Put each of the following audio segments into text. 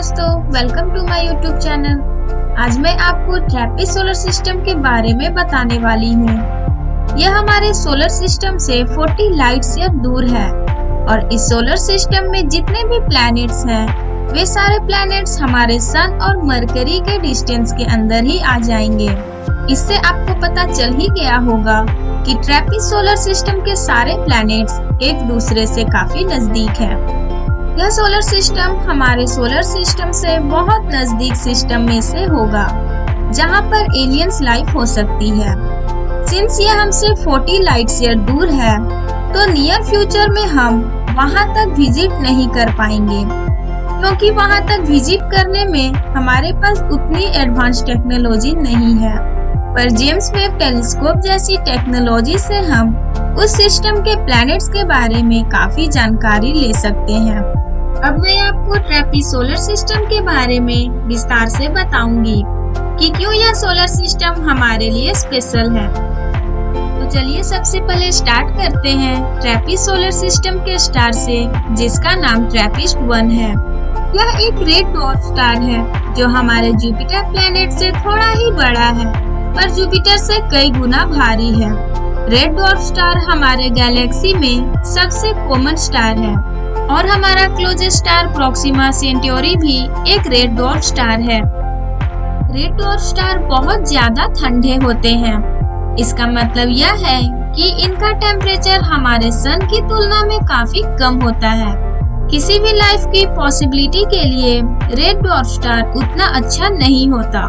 दोस्तों, welcome to my YouTube channel. आज मैं आपको ट्रैपिस्ट सोलर सिस्टम के बारे में बताने वाली हूँ। यह हमारे सोलर सिस्टम से 40 लाइट ईयर दूर है और इस सोलर सिस्टम में जितने भी प्लैनेट्स हैं, वे सारे प्लैनेट्स हमारे सन और मरकरी के डिस्टेंस के अंदर ही आ जाएंगे। इससे आपको पता चल ही गया होगा कि ट्रैपिस्ट सोलर सिस्टम के सारे प्लैनेट्स एक दूसरे से काफी नजदीक है। यह सोलर सिस्टम हमारे सोलर सिस्टम से बहुत नजदीक सिस्टम में से होगा, जहां पर एलियंस लाइफ हो सकती है। सिंस यह हमसे 40 लाइट ईयर दूर है, तो नियर फ्यूचर में हम वहां तक विजिट नहीं कर पाएंगे, क्योंकि वहां तक विजिट करने में हमारे पास उतनी एडवांस टेक्नोलॉजी नहीं है। पर जेम्स वेब टेलीस्कोप जैसी टेक्नोलॉजी से हम उस सिस्टम के प्लैनेट्स के बारे में काफी जानकारी ले सकते हैं। अब मैं आपको ट्रैपिस्ट सोलर सिस्टम के बारे में विस्तार से बताऊंगी कि क्यों यह सोलर सिस्टम हमारे लिए स्पेशल है। तो चलिए सबसे पहले स्टार्ट करते हैं ट्रैपिस्ट सोलर सिस्टम के स्टार से, जिसका नाम ट्रैपिस्ट 1 है। यह एक रेड डॉर्फ स्टार है जो हमारे जुपिटर प्लैनेट से थोड़ा ही बड़ा है, पर जुपिटर से कई गुना भारी है। रेड डॉर्फ स्टार हमारे गैलेक्सी में सबसे कॉमन स्टार है और हमारा क्लोजेस्ट स्टार प्रोक्सिमा सेंटोरी भी एक रेड डॉर्फ स्टार है। रेड डॉर्फ स्टार बहुत ज्यादा ठंडे होते हैं। इसका मतलब यह है कि इनका टेम्परेचर हमारे सन की तुलना में काफी कम होता है। किसी भी लाइफ की पॉसिबिलिटी के लिए रेड डॉर्फ स्टार उतना अच्छा नहीं होता,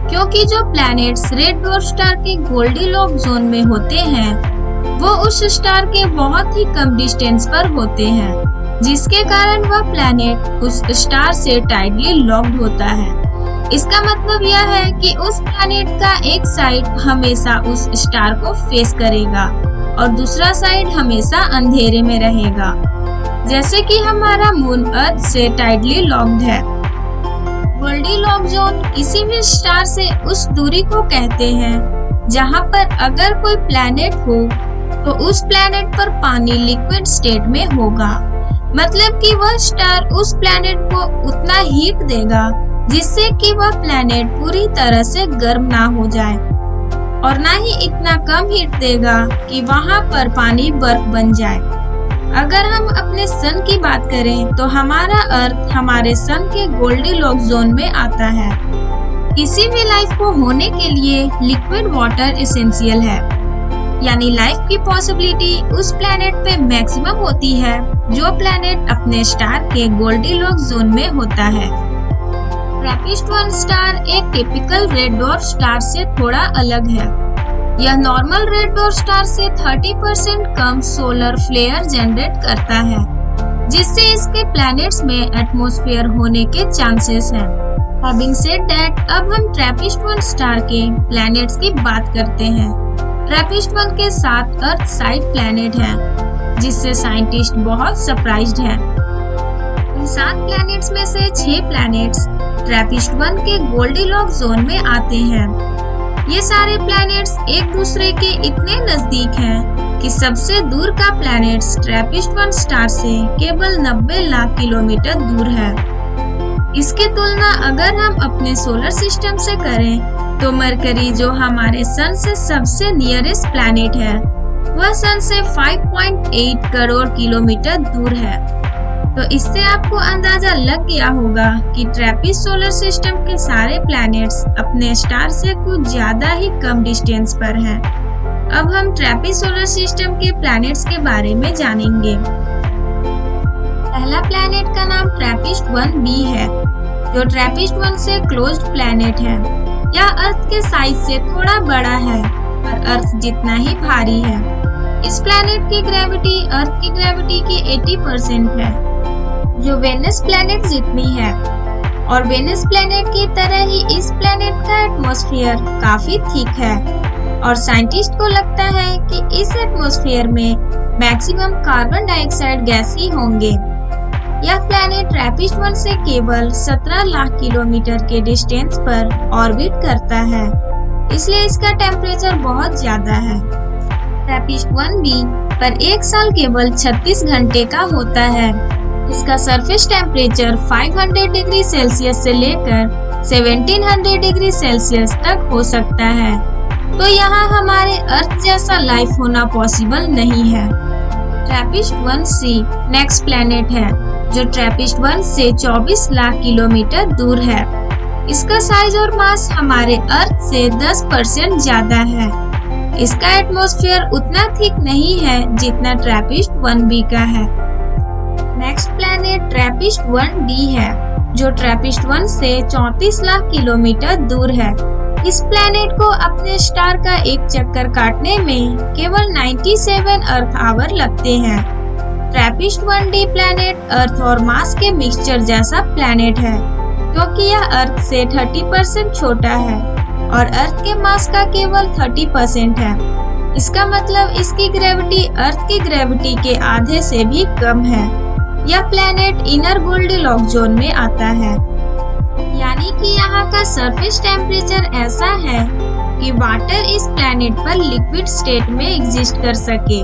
क्योंकि जो प्लैनेट्स रेड डॉर्फ स्टार के गोल्डीलॉक्स जोन में होते हैं, वो उस स्टार के बहुत ही कम डिस्टेंस पर होते हैं, जिसके कारण वह प्लैनेट उस स्टार से टाइटली लॉक्ड होता है। इसका मतलब यह है कि उस प्लैनेट का एक साइड हमेशा उस स्टार को फेस करेगा और दूसरा साइड हमेशा अंधेरे में रहेगा, जैसे कि हमारा मून अर्थ से टाइटली लॉक्ड है। गोल्डीलॉक्स जोन किसी भी स्टार से उस दूरी को कहते हैं जहां पर अगर कोई प्लैनेट हो तो उस प्लैनेट पर पानी लिक्विड स्टेट में होगा। मतलब कि वह स्टार उस प्लैनेट को उतना हीट देगा जिससे कि वह प्लैनेट पूरी तरह से गर्म ना हो जाए, और ना ही इतना कम हीट देगा कि वहां पर पानी बर्फ बन जाए। अगर हम अपने सन की बात करें तो हमारा अर्थ हमारे सन के गोल्डीलॉक्स जोन में आता है। किसी भी लाइफ को होने के लिए लिक्विड वाटर एसेंशियल है, यानी लाइफ की पॉसिबिलिटी उस प्लैनेट पे मैक्सिमम होती है जो प्लैनेट अपने स्टार के गोल्डीलॉक्स जोन में होता है। ट्रैपिस्ट 1 स्टार एक टिपिकल रेड डॉर्फ स्टार से थोड़ा अलग है। यह नॉर्मल रेड डॉर्फ स्टार से 30% कम सोलर फ्लेयर जनरेट करता है, जिससे इसके प्लैनेट्स में एटमॉस्फेयर होने के चांसेस हैं। हैविंग सेड दैट, अब हम ट्रैपिस्ट 1 स्टार के प्लैनेट्स की बात करते हैं। ट्रैपिस्ट 1 के 7 अर्थ साइड प्लैनेट हैं, जिससे साइंटिस्ट बहुत सरप्राइज्ड हैं। इन 7 प्लैनेट्स में से 6 प्लैनेट्स ट्रैपिस्ट 1 के गोल्डीलॉक्स जोन में आते हैं। ये सारे प्लैनेट्स एक दूसरे के इतने नजदीक हैं कि सबसे दूर का प्लैनेट्स ट्रैपिस्ट 1 स्टार से केवल 90 लाख किलोमीटर दूर है। इसकी तुलना अगर हम अपने सोलर सिस्टम से करें तो मरकरी, जो हमारे सन से सबसे नियरेस्ट प्लैनेट है, वह सन से 5.8 करोड़ किलोमीटर दूर है। तो इससे आपको अंदाजा लग गया होगा कि ट्रैपिस्ट सोलर सिस्टम के सारे प्लैनेट्स अपने स्टार से कुछ ज्यादा ही कम डिस्टेंस पर हैं। अब हम ट्रैपिस्ट सोलर सिस्टम के प्लैनेट्स के बारे में जानेंगे। पहला प्लैनेट का नाम ट्रैपिस्ट 1b है, जो ट्रैपिस्ट 1 से क्लोज्ड प्लैनेट है। यह अर्थ के साइज से थोड़ा बड़ा है, पर अर्थ जितना ही भारी है। इस प्लैनेट की ग्रेविटी अर्थ की ग्रेविटी की 80% है, जो वेनस प्लैनेट जितनी है। और वेनस प्लैनेट की तरह ही इस प्लैनेट का एटमॉस्फेयर काफी थिक है, और साइंटिस्ट को लगता है कि इस एटमॉस्फेयर में मैक्सिमम कार्बन डाइऑक्साइड गैस ही होंगे। यह प्लैनेट ट्रैपिस्ट 1 से केवल 17 लाख किलोमीटर के डिस्टेंस पर ऑर्बिट करता है, इसलिए इसका टेम्परेचर बहुत ज्यादा है। ट्रैपिस्ट 1b पर एक साल केवल 36 घंटे का होता है, इसका सरफेस टेम्परेचर 500 डिग्री सेल्सियस से लेकर 1700 डिग्री सेल्सियस तक हो सकता है। तो यहाँ हमारे अर्थ जैसा लाइफ होना पॉसिबल नहीं है। ट्रैपिस्ट-1c नेक्स्ट प्लैनेट है, जो ट्रैपिस्ट-1 से 24 लाख किलोमीटर दूर है। इसका साइज और मास हमारे अर्थ से 10% ज्यादा है। इसका एटमॉस्फेयर उतना थिक नहीं है जितना ट्रैपिस्ट-1b का है। नेक्स्ट प्लैनेट ट्रैपिस्ट-1d है, जो ट्रैपिस्ट-1 से 34 लाख किलोमीटर दूर है। इस प्लैनेट को अपने स्टार का एक चक्कर काटने में केवल 97 अर्थ आवर लगते हैं। ट्रैपिस्ट-1d प्लैनेट अर्थ और मार्स के मिक्सचर जैसा प्लैनेट है, क्योंकि यह अर्थ से 30% छोटा है और अर्थ के मास का केवल 30% है। इसका मतलब इसकी ग्रेविटी अर्थ की ग्रेविटी के आधे से भी कम है। यह प्लैनेट इनर गोल्डीलॉक्स जोन में आता है, यानी कि यहाँ का सरफेस टेम्परेचर ऐसा है कि वाटर इस प्लैनेट पर लिक्विड स्टेट में एग्जिस्ट कर सके।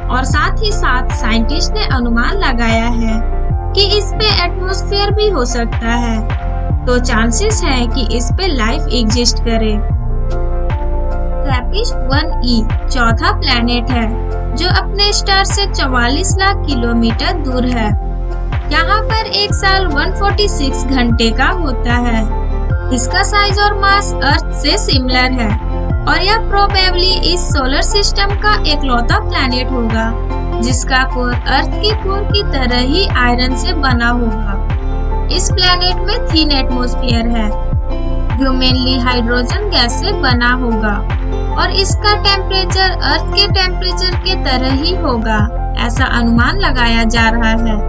और साथ ही साथ साइंटिस्ट ने अनुमान लगाया है कि इस पे एटमॉस्फेयर भी हो सकता है, तो चांसेस है कि इस पे लाइफ एग्जिस्ट करे। ट्रैपिस्ट-1e चौथा प्लैनेट है, जो अपने स्टार से 44 लाख किलोमीटर दूर है। यहाँ पर एक साल 146 घंटे का होता है। इसका साइज और मास अर्थ से सिमिलर है और यह प्रोबेबली इस सोलर सिस्टम का एकलौता प्लैनेट होगा जिसका कोर अर्थ के कोर की तरह ही आयरन से बना होगा। इस प्लैनेट में थिन एटमॉस्फेयर है, जो मेनली हाइड्रोजन गैस से बना होगा और इसका टेम्परेचर अर्थ के टेम्परेचर के तरह ही होगा, ऐसा अनुमान लगाया जा रहा है।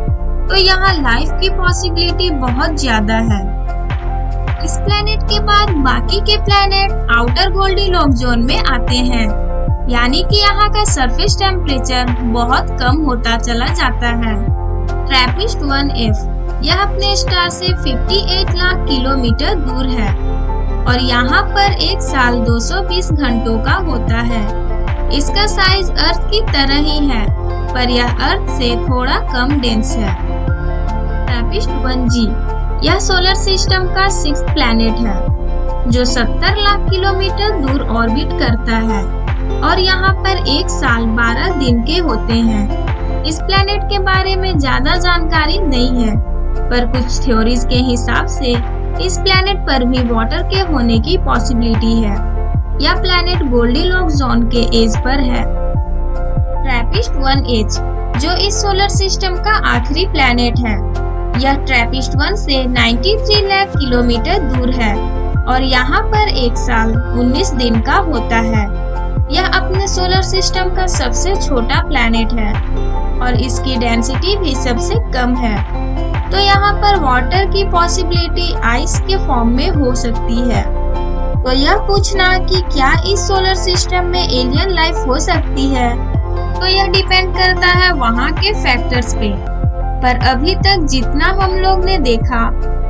तो यहाँ लाइफ की पॉसिबिलिटी बहुत ज्यादा है। इस प्लैनेट के बाद बाकी के प्लैनेट आउटर गोल्डीलॉक्स जोन में आते हैं, यानी कि यहाँ का सरफेस टेम्परेचर बहुत कम होता चला जाता है। ट्रैपिस्ट-1f यह अपने स्टार से 58 लाख किलोमीटर दूर है और यहाँ पर एक साल 220 घंटों का होता है। इसका साइज अर्थ की तरह ही है, पर यह अर्थ से थोड़ा कम डेंस है। ट्रैपिस्ट-1g यह सोलर सिस्टम का 6th प्लैनेट है, जो 70 लाख किलोमीटर दूर ऑर्बिट करता है और यहाँ पर एक साल 12 दिन के होते हैं। इस प्लैनेट के बारे में ज्यादा जानकारी नहीं है, पर कुछ थ्योरीज के हिसाब से इस प्लैनेट पर भी वाटर के होने की पॉसिबिलिटी है। यह प्लैनेट गोल्डीलॉक्स जोन के एज पर है। ट्रैपिस्ट-1h जो इस सोलर सिस्टम का आखिरी प्लैनेट है, यह ट्रैपिस्ट-1 से 93 लाख किलोमीटर दूर है और यहाँ पर एक साल 19 दिन का होता है। यह अपने सोलर सिस्टम का सबसे छोटा प्लैनेट है और इसकी डेंसिटी भी सबसे कम है, तो यहाँ पर वाटर की पॉसिबिलिटी आइस के फॉर्म में हो सकती है। तो यह पूछना कि क्या इस सोलर सिस्टम में एलियन लाइफ हो सकती है, तो यह डिपेंड करता है वहाँ के फैक्टर्स पे। पर अभी तक जितना हम लोग ने देखा,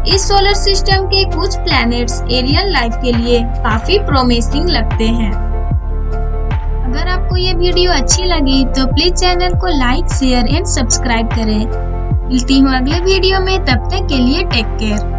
इस सोलर सिस्टम के कुछ प्लैनेट्स एलियन लाइफ के लिए काफी प्रोमिसिंग लगते हैं। अगर आपको ये वीडियो अच्छी लगी तो प्लीज चैनल को लाइक, शेयर एंड सब्सक्राइब करें। मिलती हूँ अगले वीडियो में, तब तक के लिए टेक केयर।